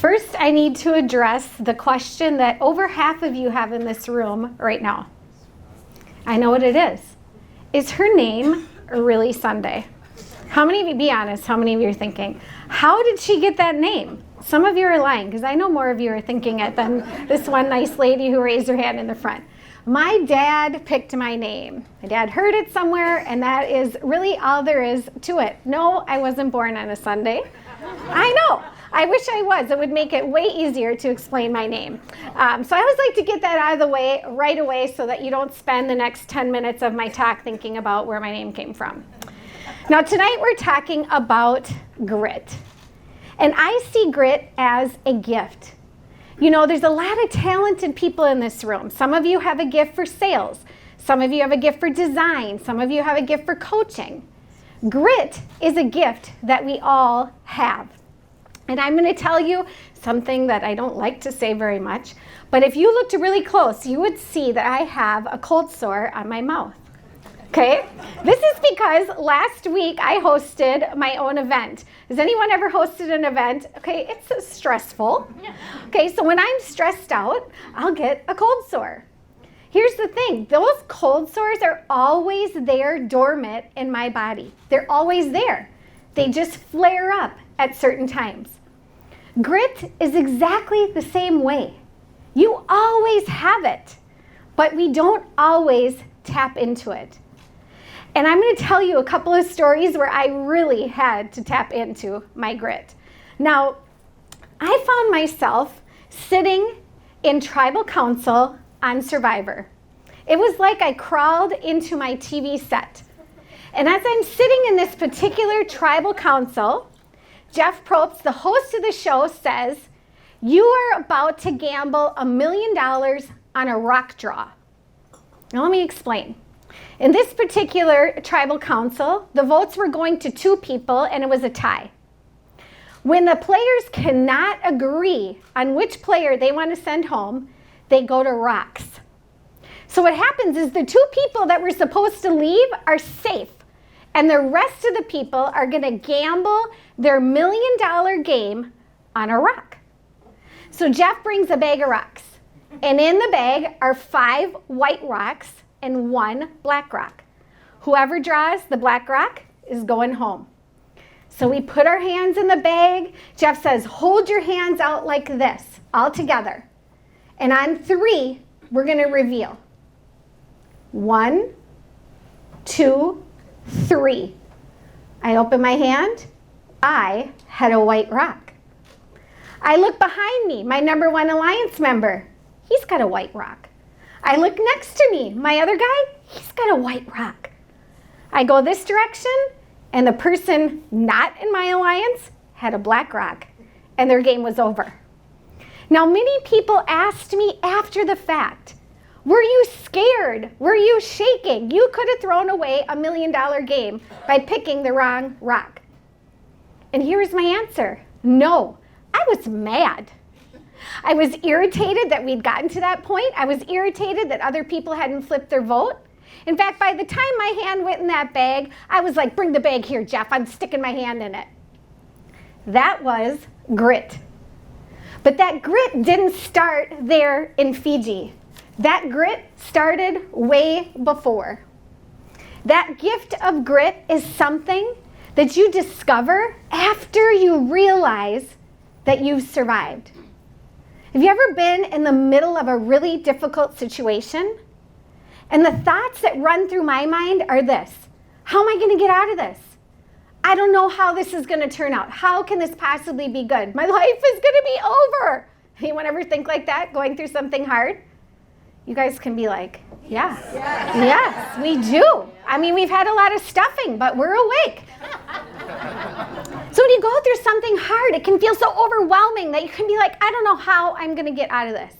First, I need to address the question that over half of you have in this room right now. I know what it is. Is her name really Sunday? How many of you, be honest, how many of you are thinking, how did she get that name? Some of you are lying, because I know more of you are thinking it than this one nice lady who raised her hand in the front. My dad picked my name. My dad heard it somewhere, and that is really all there is to it. No, I wasn't born on a Sunday. I know. I wish I was. It would make it way easier to explain my name. So I always like to get that out of the way right away so that you don't spend the next 10 minutes of my talk thinking about where my name came from. Now tonight we're talking about grit. And I see grit as a gift. You know, there's a lot of talented people in this room. Some of you have a gift for sales. Some of you have a gift for design. Some of you have a gift for coaching. Grit is a gift that we all have. And I'm going to tell you something that I don't like to say very much, but if you looked really close, you would see that I have a cold sore on my mouth. Okay? This is because last week I hosted my own event. Has anyone ever hosted an event? Okay, it's stressful. Okay, so when I'm stressed out, I'll get a cold sore. Here's the thing, those cold sores are always there dormant in my body. They're always there. They just flare up at certain times. Grit is exactly the same way. You always have it, but we don't always tap into it. And I'm going to tell you a couple of stories where I really had to tap into my grit. Now, I found myself sitting in tribal council on Survivor. It was like I crawled into my TV set. And as I'm sitting in this particular tribal council, Jeff Probst, the host of the show, says, "You are about to gamble $1 million on a rock draw." Now let me explain. In this particular tribal council, the votes were going to 2 people and it was a tie. When the players cannot agree on which player they want to send home, they go to rocks. So what happens is the 2 people that were supposed to leave are safe. And the rest of the people are going to gamble their $1 million game on a rock. So Jeff brings a bag of rocks. And in the bag are 5 white rocks and 1 black rock. Whoever draws the black rock is going home. So we put our hands in the bag. Jeff says, hold your hands out like this, all together. And on 3, we're going to reveal. 1, 2, 3. I open my hand. I had a white rock. I look behind me, my number 1 alliance member. He's got a white rock. I look next to me, my other guy, he's got a white rock. I go this direction, and the person not in my alliance had a black rock, and their game was over. Now, many people asked me after the fact, were you scared? Were you shaking? You could have thrown away $1 million game by picking the wrong rock. And here's my answer. No, I was mad. I was irritated that we'd gotten to that point. I was irritated that other people hadn't flipped their vote. In fact, by the time my hand went in that bag, I was like, bring the bag here, Jeff. I'm sticking my hand in it. That was grit. But that grit didn't start there in Fiji. That grit started way before. That gift of grit is something that you discover after you realize that you've survived. Have you ever been in the middle of a really difficult situation? And the thoughts that run through my mind are this: how am I going to get out of this? I don't know how this is going to turn out. How can this possibly be good? My life is going to be over. Anyone ever think like that, going through something hard? You guys can be like, yeah. Yes, we do. I mean, we've had a lot of stuffing, but we're awake. So when you go through something hard, it can feel so overwhelming that you can be like, I don't know how I'm going to get out of this.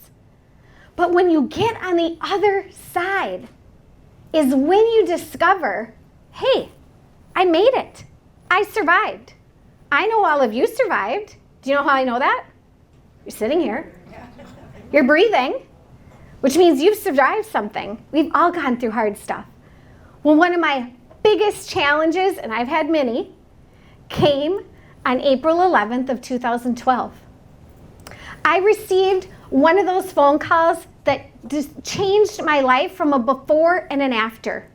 But when you get on the other side is when you discover, hey, I made it. I survived. I know all of you survived. Do you know how I know that? You're sitting here. You're breathing, which means you've survived something. We've all gone through hard stuff. Well, one of my biggest challenges, and I've had many, came on April 11th of 2012. I received one of those phone calls that just changed my life from a before and an after.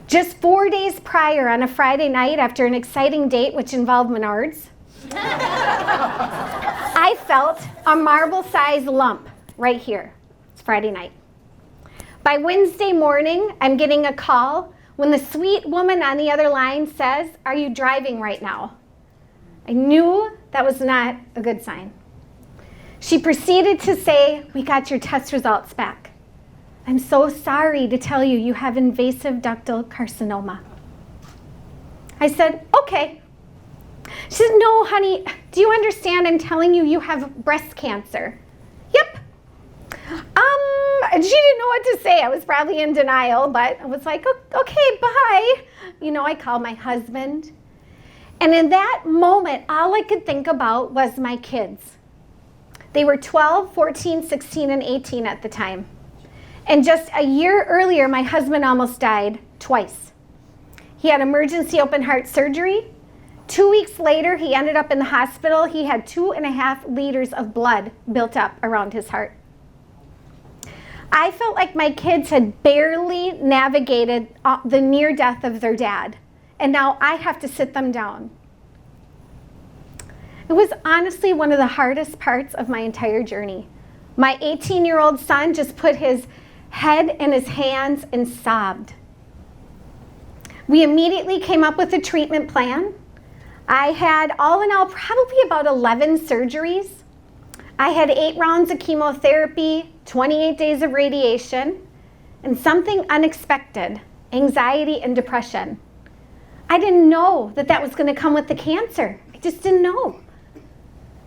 Just 4 days prior, on a Friday night after an exciting date which involved Menards, I felt a marble-sized lump right here. It's Friday night. By Wednesday morning, I'm getting a call when the sweet woman on the other line says, "Are you driving right now?" I knew that was not a good sign. She proceeded to say, "We got your test results back. I'm so sorry to tell you, you have invasive ductal carcinoma." I said, "Okay." She said, "No, honey, do you understand? I'm telling you, you have breast cancer." "Yep." And she didn't know what to say. I was probably in denial, but I was like, "Okay, bye." You know, I called my husband. And in that moment, all I could think about was my kids. They were 12, 14, 16, and 18 at the time. And just a year earlier, my husband almost died twice. He had emergency open heart surgery. 2 weeks later, he ended up in the hospital. He had 2.5 liters of blood built up around his heart. I felt like my kids had barely navigated the near death of their dad, and now I have to sit them down. It was honestly one of the hardest parts of my entire journey. My 18-year-old son just put his head in his hands and sobbed. We immediately came up with a treatment plan. I had, all in all, probably about 11 surgeries. I had 8 rounds of chemotherapy, 28 days of radiation, and something unexpected, anxiety and depression. I didn't know that that was going to come with the cancer. I just didn't know.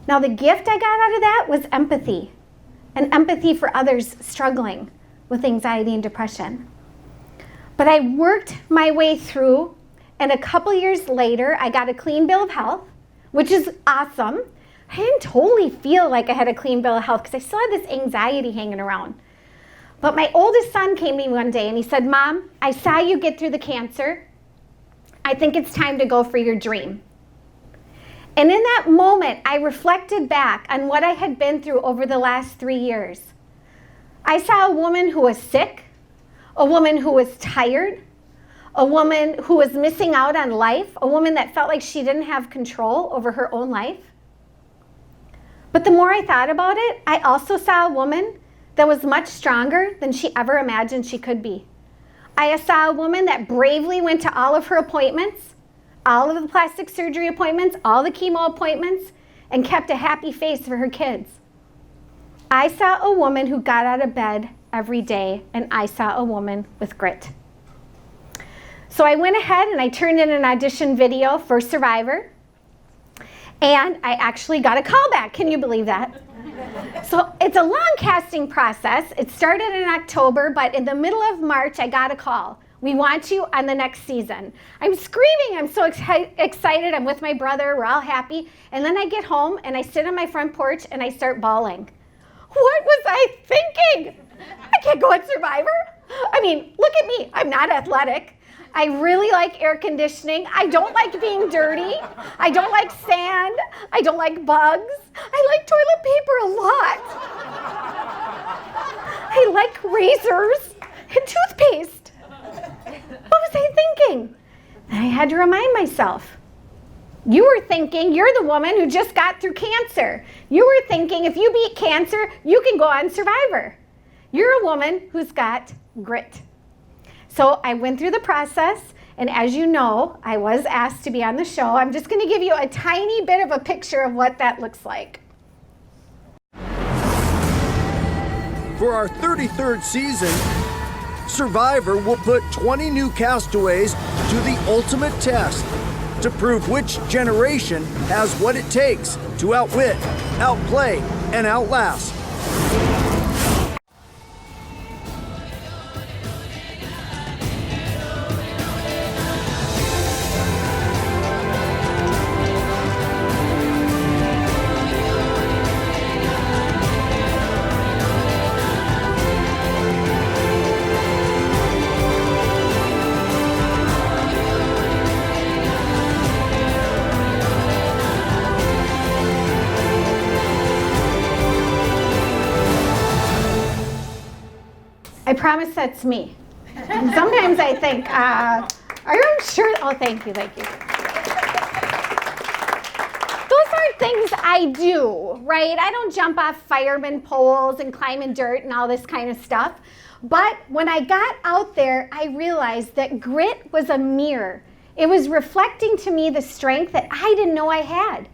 Now, the gift I got out of that was empathy, and empathy for others struggling with anxiety and depression. But I worked my way through, and a couple years later, I got a clean bill of health, which is awesome. I didn't totally feel like I had a clean bill of health because I still had this anxiety hanging around. But my oldest son came to me one day and he said, "Mom, I saw you get through the cancer. I think it's time to go for your dream." And in that moment, I reflected back on what I had been through over the last 3 years. I saw a woman who was sick, a woman who was tired, a woman who was missing out on life, a woman that felt like she didn't have control over her own life. But the more I thought about it, I also saw a woman that was much stronger than she ever imagined she could be. I saw a woman that bravely went to all of her appointments, all of the plastic surgery appointments, all the chemo appointments, and kept a happy face for her kids. I saw a woman who got out of bed every day, and I saw a woman with grit. So I went ahead and I turned in an audition video for Survivor. And I actually got a call back. Can you believe that? So it's a long casting process. It started in October, but in the middle of March, I got a call. "We want you on the next season." I'm screaming. I'm so excited. I'm with my brother. We're all happy. And then I get home and I sit on my front porch and I start bawling. What was I thinking? I can't go on Survivor. I mean, look at me. I'm not athletic. I really like air conditioning. I don't like being dirty. I don't like sand. I don't like bugs. I like toilet paper a lot. I like razors and toothpaste. What was I thinking? And I had to remind myself. You were thinking you're the woman who just got through cancer. You were thinking if you beat cancer, you can go on Survivor. You're a woman who's got grit. So I went through the process, and as you know, I was asked to be on the show. I'm just going to give you a tiny bit of a picture of what that looks like. For our 33rd season, Survivor will put 20 new castaways to the ultimate test to prove which generation has what it takes to outwit, outplay, and outlast. I promise that's me. And sometimes I think, are you sure? Oh, thank you, thank you. Those aren't things I do, right? I don't jump off fireman poles and climb in dirt and all this kind of stuff. But when I got out there, I realized that grit was a mirror. It was reflecting to me the strength that I didn't know I had.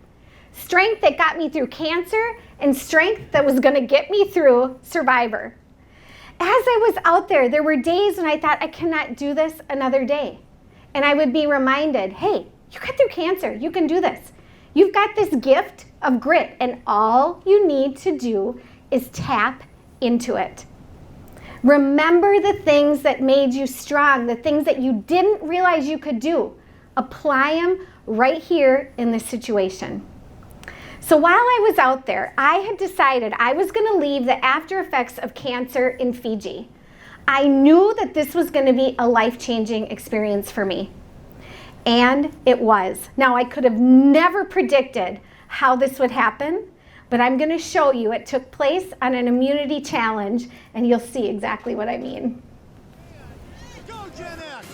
Strength that got me through cancer and strength that was going to get me through Survivor. As I was out there were days when I thought, I cannot do this another day. And I would be reminded, hey, you got through cancer, you can do this. You've got this gift of grit, and all you need to do is tap into it. Remember the things that made you strong, the things that you didn't realize you could do. Apply them right here in this situation. So while I was out there, I had decided I was going to leave the after effects of cancer in Fiji. I knew that this was going to be a life-changing experience for me. And it was. Now, I could have never predicted how this would happen, but I'm going to show you it took place on an immunity challenge, and you'll see exactly what I mean. Go Gen X!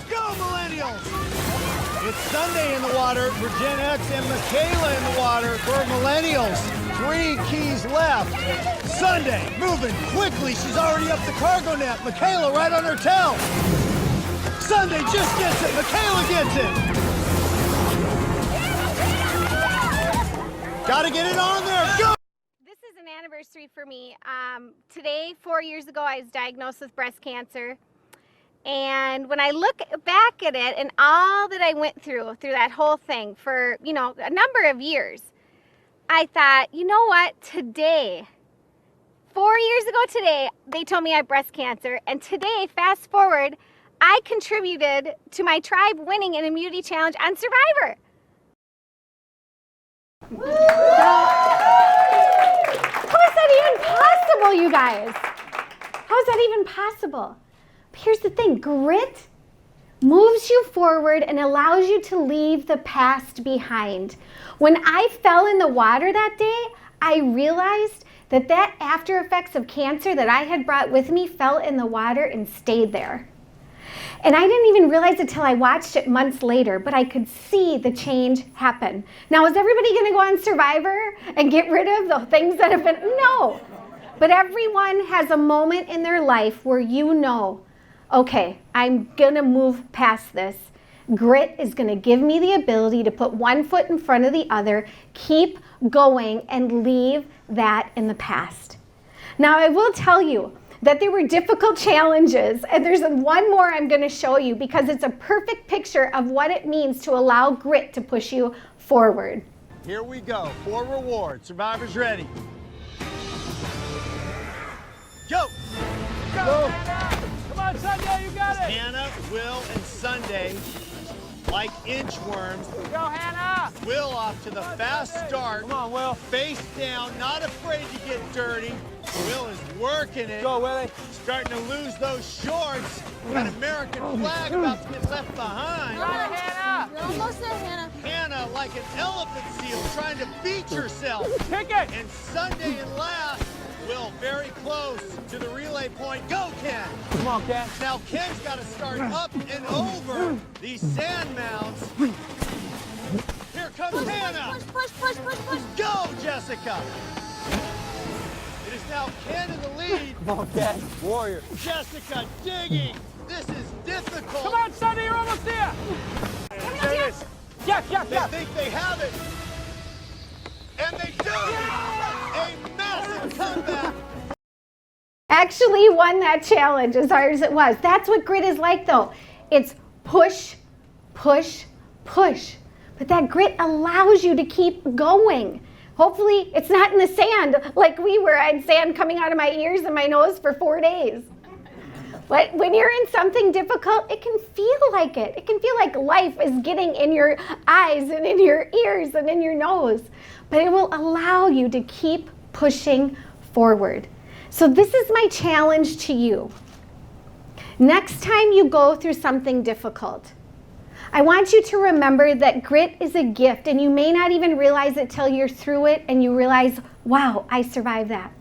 Go Millennials! It's Sunday in the water for Gen X and Michaela in the water for Millennials. 3 keys left. Sunday, moving quickly. She's already up the cargo net. Michaela right on her tail. Sunday just gets it. Michaela gets it. Gotta get it on there. Go! This is an anniversary for me. Today, 4 years ago, I was diagnosed with breast cancer. And when I look back at it and all that I went through that whole thing for, a number of years, I thought, you know what, today, 4 years ago today, they told me I have breast cancer. And today, fast forward, I contributed to my tribe winning an immunity challenge on Survivor. How is that even possible, you guys? How is that even possible? But here's the thing, grit moves you forward and allows you to leave the past behind. When I fell in the water that day, I realized that after effects of cancer that I had brought with me fell in the water and stayed there. And I didn't even realize it till I watched it months later, but I could see the change happen. Now, is everybody gonna go on Survivor and get rid of the things that have been? No. But everyone has a moment in their life where you know, okay, I'm gonna move past this. Grit is gonna give me the ability to put one foot in front of the other, keep going, and leave that in the past. Now, I will tell you that there were difficult challenges, and there's one more I'm gonna show you because it's a perfect picture of what it means to allow grit to push you forward. Here we go, 4 rewards. Survivor's ready. Go! Go! Come on, Sunday, you got it! Hannah, Will, and Sunday, like inchworms. Go, Hannah! Will off to the fast start. Come on, Will. Face down, not afraid to get dirty. Will is working it. Go, Willie. Starting to lose those shorts. That American flag about to get left behind. Got it, Hannah! You're almost there, Hannah. Hannah, like an elephant seal, trying to beat herself. Kick it! And Sunday in last. Will very close to the relay point. Go, Ken! Come on, Ken. Now Ken's got to start up and over these sand mounds. Here comes Hannah! Push. Go, Jessica! It is now Ken in the lead. Come on, Ken. Warrior. Jessica digging. This is difficult. Come on, Sunday, you're almost there. There it is. Yes. They think they have it. And they do! A massive comeback! Actually won that challenge as hard as it was. That's what grit is like though. It's push, push, push. But that grit allows you to keep going. Hopefully it's not in the sand like we were. I had sand coming out of my ears and my nose for 4 days. But when you're in something difficult, it can feel like it. It can feel like life is getting in your eyes and in your ears and in your nose. But it will allow you to keep pushing forward. So this is my challenge to you. Next time you go through something difficult, I want you to remember that grit is a gift, and you may not even realize it till you're through it and you realize, wow, I survived that.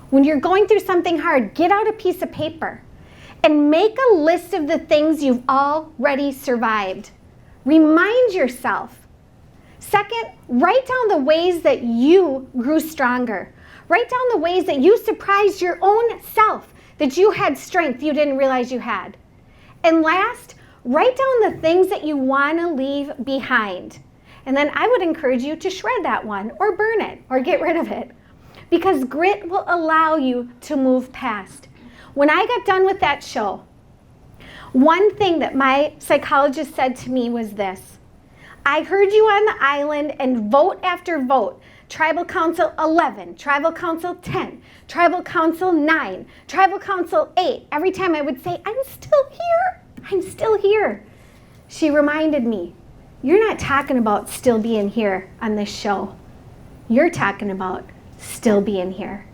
When you're going through something hard, get out a piece of paper and make a list of the things you've already survived. Remind yourself. Second, write down the ways that you grew stronger. Write down the ways that you surprised your own self, that you had strength you didn't realize you had. And last, write down the things that you want to leave behind. And then I would encourage you to shred that one or burn it or get rid of it, because grit will allow you to move past. When I got done with that show, one thing that my psychologist said to me was this: I heard you on the island and vote after vote. Tribal Council 11, Tribal Council 10, Tribal Council 9, Tribal Council 8. Every time I would say, I'm still here, I'm still here. She reminded me, you're not talking about still being here on this show. You're talking about still being here.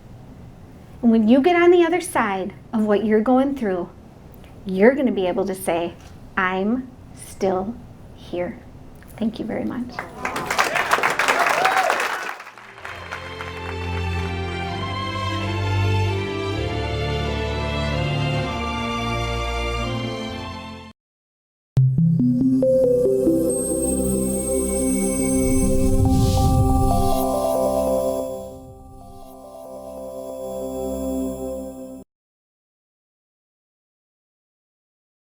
And when you get on the other side of what you're going through, you're going to be able to say, I'm still here. Thank you very much.